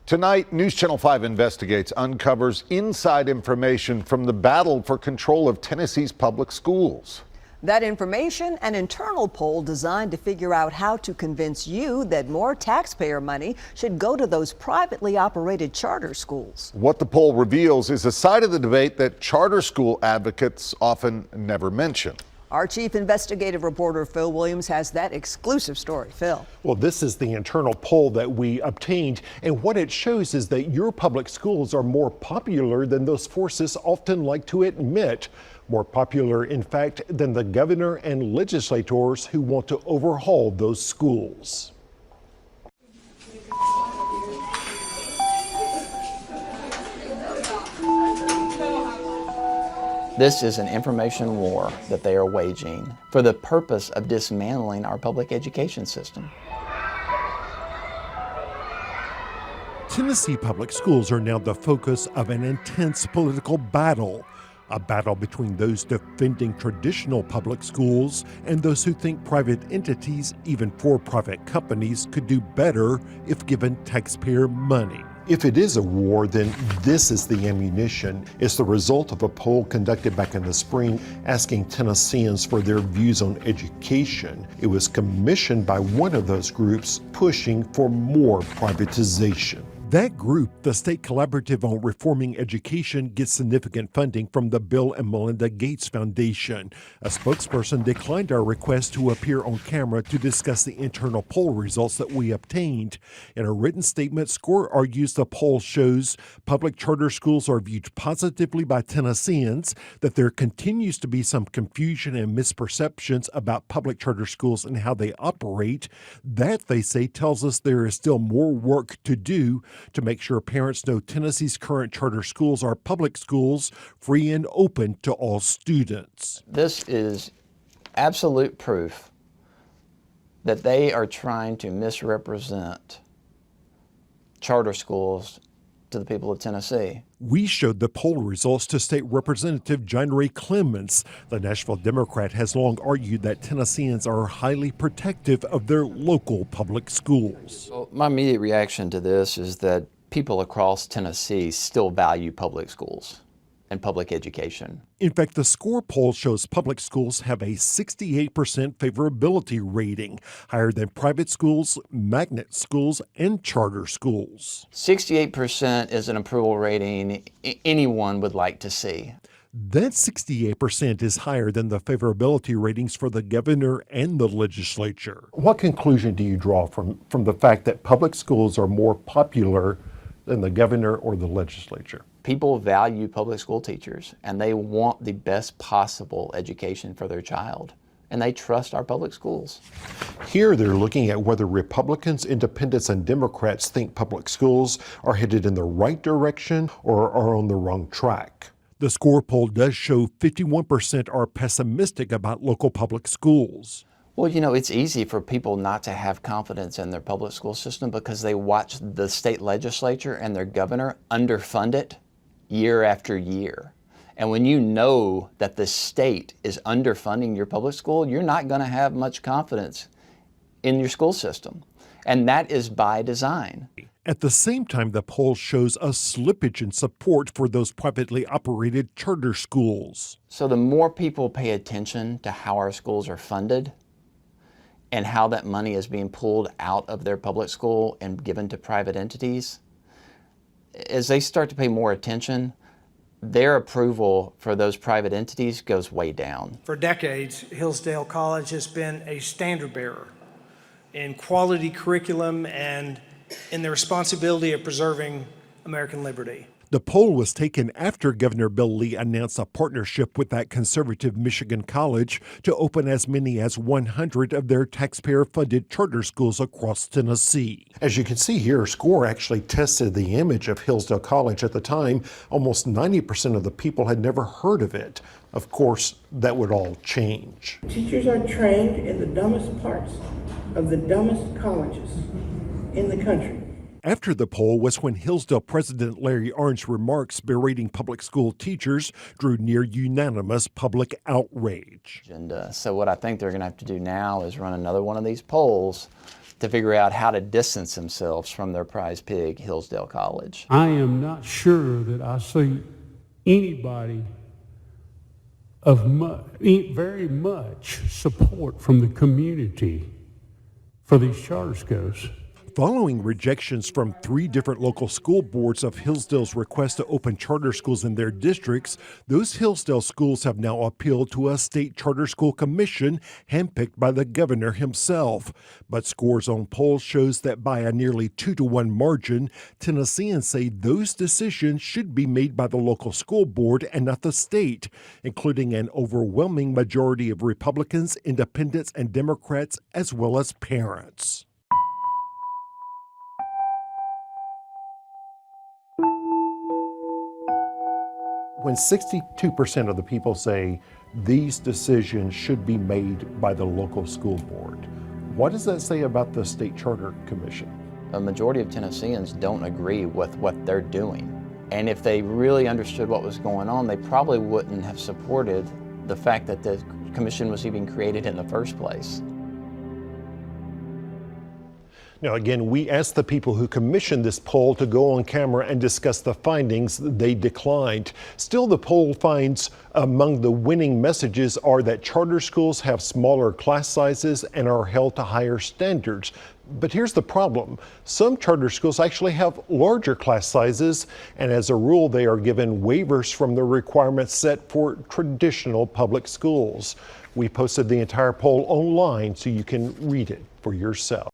Tonight, News Channel 5 Investigates uncovers inside information from the battle for control of Tennessee's public schools. That information, an internal poll designed to figure out how to convince you that more taxpayer money should go to those privately operated charter schools. What the poll reveals is a side of the debate that charter school advocates often never mention. Our chief investigative reporter, Phil Williams, has that exclusive story. Phil. Well, this is the internal poll that we obtained, and what it shows is that your public schools are more popular than those forces often like to admit. More popular, in fact, than the governor and legislators who want to overhaul those schools. This is an information war that they are waging for the purpose of dismantling our public education system. Tennessee public schools are now the focus of an intense political battle. A battle between those defending traditional public schools and those who think private entities, even for-profit companies, could do better if given taxpayer money. If it is a war, then this is the ammunition. It's the result of a poll conducted back in the spring asking Tennesseans for their views on education. It was commissioned by one of those groups pushing for more privatization. That group, the State Collaborative on Reforming Education, gets significant funding from the Bill and Melinda Gates Foundation. A spokesperson declined our request to appear on camera to discuss the internal poll results that we obtained. In a written statement, SCORE argues the poll shows public charter schools are viewed positively by Tennesseans, that there continues to be some confusion and misperceptions about public charter schools and how they operate. That, they say, tells us there is still more work to do to make sure parents know Tennessee's current charter schools are public schools, free and open to all students. This is absolute proof that they are trying to misrepresent charter schools to the people of Tennessee. We showed the poll results to State Representative John Ray Clemens. The Nashville Democrat has long argued that Tennesseans are highly protective of their local public schools. Well, my immediate reaction to this is that people across Tennessee still value public schools and public education. In fact, the SCORE poll shows public schools have a 68% favorability rating, higher than private schools, magnet schools, and charter schools. 68% is an approval rating anyone would like to see. That 68% is higher than the favorability ratings for the governor and the legislature. What conclusion do you draw from the fact that public schools are more popular than the governor or the legislature? People value public school teachers, and they want the best possible education for their child, and they trust our public schools. Here they're looking at whether Republicans, Independents, and Democrats think public schools are headed in the right direction or are on the wrong track. The SCORE poll does show 51% are pessimistic about local public schools. Well, you know, it's easy for people not to have confidence in their public school system because they watch the state legislature and their governor underfund it year after year. And when you know that the state is underfunding your public school, you're not going to have much confidence in your school system. And that is by design. At the same time, the poll shows a slippage in support for those privately operated charter schools. So the more people pay attention to how our schools are funded and how that money is being pulled out of their public school and given to private entities, as they start to pay more attention, their approval for those private entities goes way down. For decades, Hillsdale College has been a standard bearer in quality curriculum and in the responsibility of preserving American liberty. The poll was taken after Governor Bill Lee announced a partnership with that conservative Michigan college to open as many as 100 of their taxpayer-funded charter schools across Tennessee. As you can see here, SCORE actually tested the image of Hillsdale College. At the time, almost 90% of the people had never heard of it. Of course, that would all change. Teachers are trained in the dumbest parts of the dumbest colleges in the country. After the poll was when Hillsdale President Larry Arnn's remarks berating public school teachers drew near unanimous public outrage. And so what I think they're going to have to do now is run another one of these polls to figure out how to distance themselves from their prize pig, Hillsdale College. I am not sure that I see anybody of very much support from the community for these charter schools. Following rejections from 3 different local school boards of Hillsdale's request to open charter schools in their districts, those Hillsdale schools have now appealed to a state charter school commission handpicked by the governor himself. But Score's own poll shows that by a nearly 2-to-1 margin, Tennesseans say those decisions should be made by the local school board and not the state, including an overwhelming majority of Republicans, independents, and Democrats, as well as parents. When 62% of the people say these decisions should be made by the local school board, what does that say about the state charter commission? A majority of Tennesseans don't agree with what they're doing. And if they really understood what was going on, they probably wouldn't have supported the fact that the commission was even created in the first place. Now, again, we asked the people who commissioned this poll to go on camera and discuss the findings. They declined. Still, the poll finds among the winning messages are that charter schools have smaller class sizes and are held to higher standards. But here's the problem. Some charter schools actually have larger class sizes, and as a rule, they are given waivers from the requirements set for traditional public schools. We posted the entire poll online so you can read it for yourself.